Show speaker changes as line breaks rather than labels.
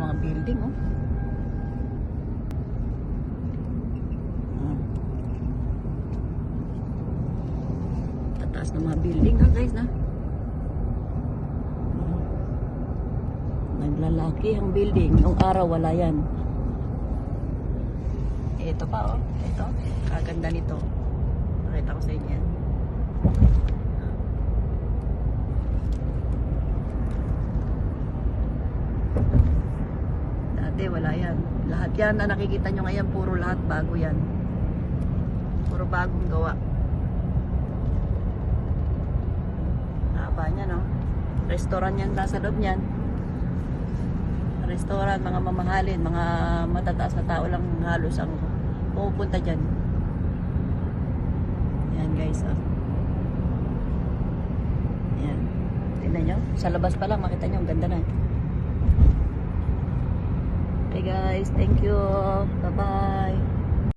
mga building, oh. Tataas ng mga building, ha, guys, na. Naglalaki ang building. Yung araw, wala yan. Ito pa, oh. Ito. Kaganda nito. Nakita ko sa inyo yan. Dati, wala yan. Lahat yan na nakikita nyo ngayon, puro lahat bago yan. Puro bagong gawa. Haba niya, no? Restaurant yan nasa loob niyan. Restaurant, mga mamahalin, mga matataas na tao lang halos ang pupunta dyan. Yan, guys, oh. Yan. Tingnan nyo. Sa labas pa lang, makita nyo, ang ganda na. Okay, guys, thank you.